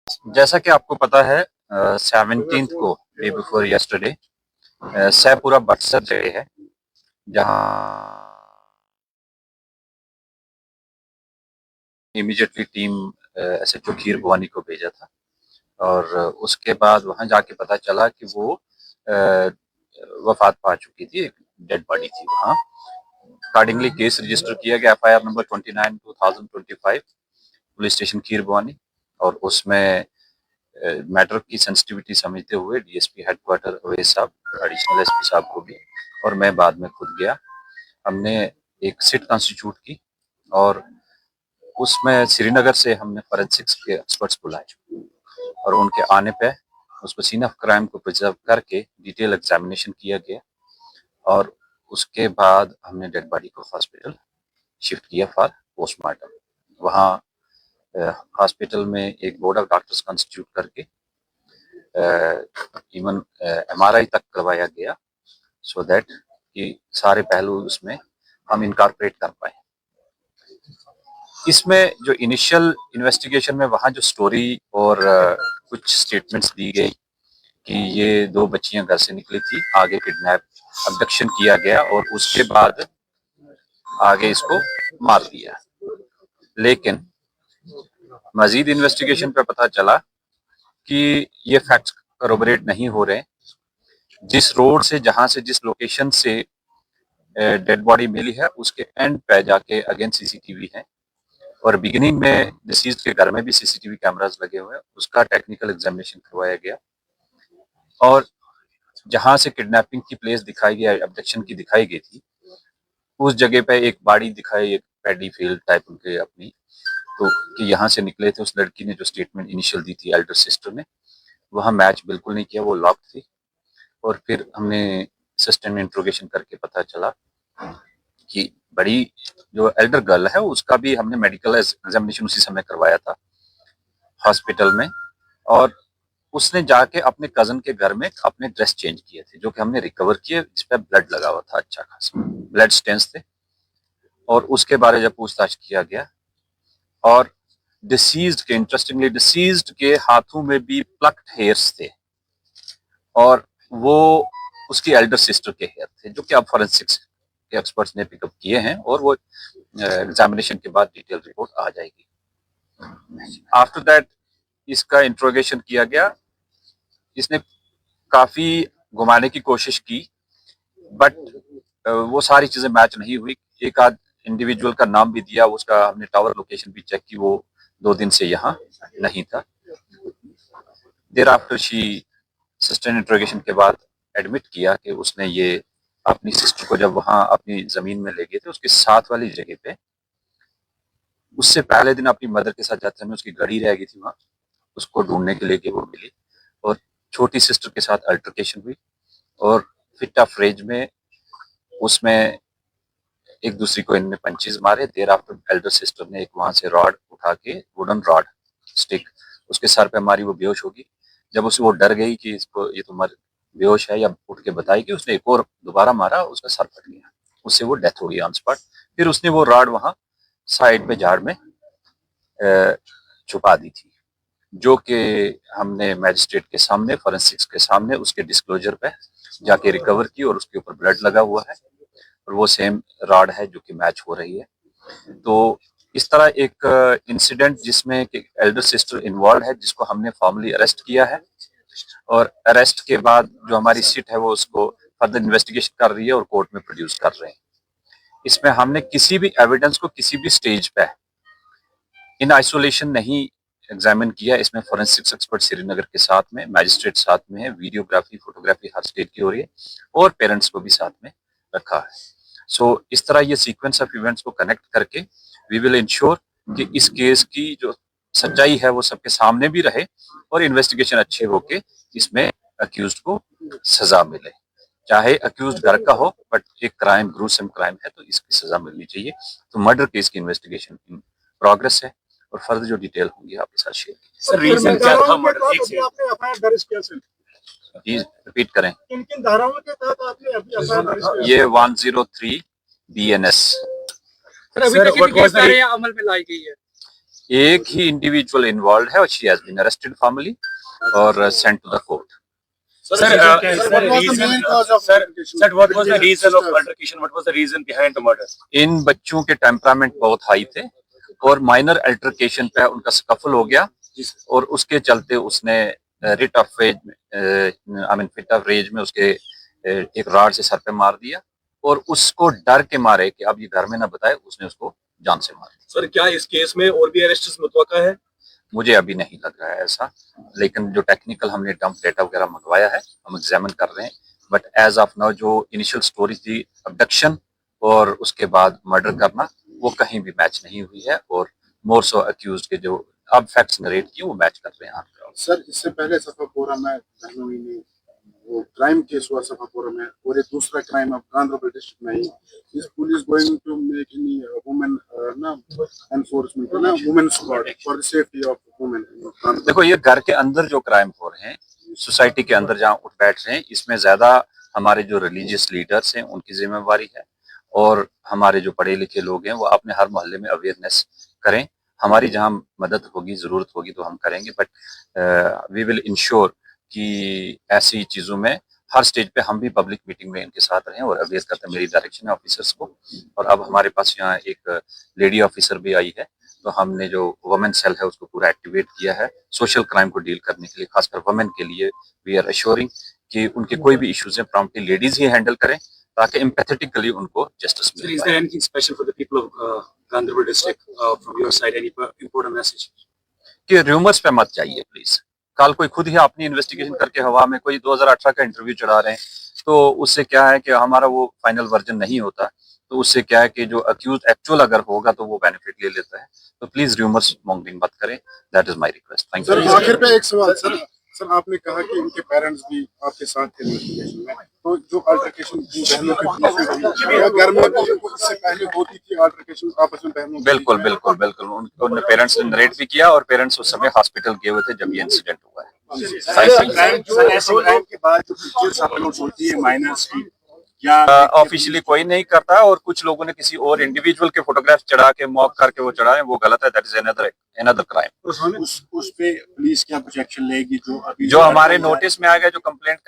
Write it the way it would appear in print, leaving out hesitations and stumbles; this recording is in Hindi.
जैसा कि आपको पता है 17th को डे बिफोर यस्टरडे सैपुरा बक्सर जगह है जहां इमीडिएटली टीम एसएचओ खीर भवानी को भेजा था और उसके बाद वहां जाके पता चला कि वो वफात पा चुकी थी। एक डेड बॉडी थी वहां। अकॉर्डिंगली केस रजिस्टर किया गया एफआईआर नंबर 29/2025 पुलिस स्टेशन खीर भवानी और उसमें मैटर की सेंसिटिविटी समझते हुए डीएसपी हेडक्वार्टर अवैध साहब, एडिशनल एसपी साहब को भी और मैं बाद में खुद गया। हमने एक सिट कॉन्स्टिट्यूट की और उसमें श्रीनगर से हमने फॉरेंसिक्स के एक्सपर्ट्स बुलाए और उनके आने पे उसको सीन ऑफ क्राइम को प्रिजर्व करके डिटेल एग्जामिनेशन किया गया और उसके बाद हमने डेड बॉडी को हॉस्पिटल शिफ्ट किया फॉर पोस्टमार्टम। वहाँ हॉस्पिटल में एक बोर्ड ऑफ डॉक्टर्स कॉन्स्टिट्यूट करके इवन एमआरआई तक करवाया गया सो दैट कि सारे पहलू उसमें हम इनकॉर्पोरेट कर पाए। इसमें जो इनिशियल इन्वेस्टिगेशन में वहाँ जो स्टोरी और कुछ स्टेटमेंट्स दी गई कि ये दो बच्चियां घर से निकली थी, आगे किडनैप अबडक्शन किया गया और उसके बाद आगे इसको मार दिया। लेकिन मजीद इन्वेस्टिगेशन पे पता चला कि ये फैक्ट्स करोबरेट नहीं हो रहे। जिस रोड से जहां से जिस लोकेशन से डेड बॉडी मिली है उसके एंड पे जाके अगेन सीसीटीवी है और बिगिनिंग में डिसीज के घर में भी सीसीटीवी कैमरास लगे हुए हैं, उसका टेक्निकल एग्जामिनेशन करवाया गया और जहां से किडनैपिंग की प्लेस दिखाई गई, अबडक्शन की दिखाई गई थी, उस जगह पे एक बाड़ी दिखाई, एक पैडी फील्ड टाइप उनके अपनी, तो कि यहाँ से निकले थे। उस लड़की ने जो स्टेटमेंट इनिशियल दी थी एल्डर सिस्टर ने, वहाँ मैच बिल्कुल नहीं किया, वो लॉक थी। और फिर हमने सस्टेन इंट्रोगेशन करके पता चला कि बड़ी जो एल्डर गर्ल है उसका भी हमने मेडिकल एग्जामिनेशन उसी समय करवाया था हॉस्पिटल में और उसने जाके अपने कजन के घर में अपने ड्रेस चेंज किए थे जो कि हमने रिकवर किए, जिस पे ब्लड लगा हुआ था, अच्छा खासा ब्लड स्टेन्स थे। और उसके बारे जब पूछताछ किया गया और डिसीज्ड के, इंटरेस्टिंगली डिसीज्ड के हाथों में भी प्लक्ड हेयर्स थे और वो उसकी एल्डर सिस्टर के हेयर थे जो कि अब फॉरेंसिक्स के एक्सपर्ट्स ने पिकअप किए हैं और वो एग्जामिनेशन के बाद डिटेल रिपोर्ट आ जाएगी। आफ्टर दैट इसका इंट्रोगेशन किया गया। इसने काफी घुमाने की कोशिश की बट वो सारी चीजें मैच नहीं हुई। एक आध इंडिविजुअल का नाम भी दिया, उसका हमने टावर लोकेशन भी चेक की, वो 2 दिन से यहाँ नहीं था। There after she sustain interrogation के बाद एडमिट किया कि उसने ये अपनी सिस्टर को जब वहां अपनी जमीन में ले गए थे उसके साथ वाली जगह पे, उससे पहले दिन अपनी मदर के साथ जाते समय उसकी घड़ी रह गई थी वहां, उसको ढूंढने के लिए कि वो मिली और छोटी सिस्टर के साथ अल्टरकेशन हुई और फिट ऑफ रेंज में उसमें एक दूसरी को इनने पंचेस मारे। देर आफ्टर एल्डर सिस्टर ने एक वहां से रॉड उठा के, वुडन रॉड स्टिक, उसके सर पे मारी, वो बेहोश होगी। जब उसे वो डर गई कि इसको ये तो मर बेहोश है या उठ के बताएगी, उसने एक और दोबारा मारा, उसका सर फट गया, उससे वो डेथ हो गई ऑन स्पॉट। फिर उसने वो रॉड वहां साइड पे झाड़ में छुपा दी थी जो कि हमने मैजिस्ट्रेट के सामने, फॉरेंसिक्स के सामने उसके डिस्क्लोजर पे जाके रिकवर की और उसके ऊपर ब्लड लगा हुआ है और वो सेम रॉड है जो कि मैच हो रही है। तो इस तरह एक इंसिडेंट जिसमें एल्डर सिस्टर इन्वॉल्व है जिसको हमने फॉर्मली अरेस्ट किया है और अरेस्ट के बाद जो हमारी सिट है वो उसको फर्दर इन्वेस्टिगेशन कर रही है और कोर्ट में प्रोड्यूस कर रहे हैं। इसमें हमने किसी भी एविडेंस को किसी भी स्टेज पे इन आइसोलेशन नहीं एग्जामिन किया। इसमें फोरेंसिक्स एक्सपर्ट श्रीनगर के साथ में, मैजिस्ट्रेट साथ में है, वीडियोग्राफी फोटोग्राफी हर स्टेट की हो रही है और पेरेंट्स को भी साथ में रखा है। सो इस तरह ये सीक्वेंस ऑफ इवेंट्स को कनेक्ट करके वी विल इंश्योर कि इस केस की जो सच्चाई है वो सबके सामने भी रहे और इन्वेस्टिगेशन अच्छे होके इसमें अक्यूज्ड को सजा मिले। चाहे अक्यूज्ड घर का हो बट एक क्राइम, ग्रूसम क्राइम है तो इसकी सजा मिलनी चाहिए। तो मर्डर केस की इन्वेस्टिगेशन इन प्रोग्रेस है और फर्दर जो डिटेल होंगी आपके साथ शेयर की। सर रीजन क्या था मर्डर? आपने एफआईआर दर्ज किया सर? प्लीज रिपीट करें। किन धाराओं के तहत आपने एफआईआर दर्ज किया? ये 103 BNS। सर अभी तक कितनी गिरफ्तारियां अमल में लाई गई है? एक ही इंडिविजुअल इन्वॉल्व है और she has been arrested formally और sent to the court. Sir, What was the main cause of altercation? Sir, what was the reason of altercation? What was the reason behind the murder? इन बच्चों के टेम्परामेंट बहुत हाई थे और माइनर अल्टरकेशन पे उनका स्कफल हो गया और उसके चलते उसने writ of rage fit of rage में उसके एक रॉड से सर पे मार दिया और उसको डर के मारे कि अब ये घर में ना बताए, उसने उसको जान से मार दिया। सर, क्या इस केस में और भी अरेस्ट मुतवक्का है? मुझे अभी नहीं लग रहा है ऐसा, लेकिन जो टेक्निकल हमने डंप डेटा वगैरह मंगवाया है हम एग्जामिन कर रहे हैं, बट एज ऑफ नाउ जो इनिशियल स्टोरी थी अबडक्शन और उसके बाद मर्डर करना, वो कहीं भी मैच नहीं हुई है और मोर सो अक्यूज्ड के जो अब फैक्ट्स नरेट किए वो मैच कर रहे हैं। सर, इससे पहले सफापोरा में बहनोई ने वो क्राइम केस हुआ सफापोरा में, और एक दूसरा क्राइम अब गांधरबल डिस्ट्रिक्ट में ही। इस police going to make any women ना एनफोर्समेंट ना women squad for the safety of women. देखो, ये घर के अंदर जो क्राइम हो रहे हैं, सोसाइटी के अंदर जहाँ उठ बैठ रहे हैं, इसमें ज्यादा हमारे जो रिलीजियस लीडर्स हैं उनकी जिम्मेवारी है और हमारे जो पढ़े लिखे लोग हैं वो अपने हर मोहल्ले में अवेयरनेस करें। हमारी जहाँ मदद होगी, जरूरत होगी तो हम करेंगे, बट वी विल इंश्योर कि ऐसी चीजों में हर स्टेज पे हम भी पब्लिक मीटिंग में इनके साथ रहें और अवेयर करते हैं। मेरी डायरेक्शन है ऑफिसर्स को, और अब हमारे पास यहाँ एक लेडी ऑफिसर भी आई है, तो हमने जो वुमेन सेल है उसको पूरा एक्टिवेट किया है सोशल क्राइम को डील करने के लिए, खासकर वुमेन के लिए। वी आर अश्योरिंग कि उनके कोई भी इश्यूज हैं प्रॉम्प्टली लेडीज ही हैंडल करें ताकि एम्पैथेटिकली उनको जस्टिस Sir, मिले। is there anything special for the people of Gandharbal district from your side? Any important message? कि रूमर्स पे मत जाइए प्लीज। कल कोई खुद ही अपनी इन्वेस्टिगेशन करके हवा में कोई 2018 का इंटरव्यू चढ़ा रहे हैं, तो उससे क्या है कि हमारा वो फाइनल वर्जन नहीं होता, तो उससे क्या है कि जो अक्यूज एक्चुअल अगर होगा तो वो बेनिफिट ले लेता है। तो प्लीज रूमर्स मॉन्गरिंग मत करें, that is my request. Thank sir, you. आखिर पे एक सवाल सर, आपने कहा कि इनके पेरेंट्स भी आपके साथ थे इन्वेस्टिगेशन में, तो जो अल्टरकेशन बहनों के बीच में हुई, क्या घर में भी इससे पहले होती थी अल्टरकेशन आपस में बहनों के बिल्कुल बीच में? बिल्कुल बिल्कुल, उनके पेरेंट्स ने नरेट भी किया और पेरेंट्स उस समय हॉस्पिटल गए हुए थे जब ये इंसिडेंट हुआ है। क्राइम के बाद जो पिक्चर्स अपलोड होती है माइनर्स की, या ऑफिशियली कोई नहीं करता, और कुछ लोगों ने किसी और इंडिविजुअल के फोटोग्राफ चढ़ा के मॉक करके वो चढ़ाए, वो गलत है। That is another crime. उस पे पुलिस क्या कुछ एक्शन लेगी? जो अभी जो हमारे नोटिस में आ गया, जो कंप्लेंट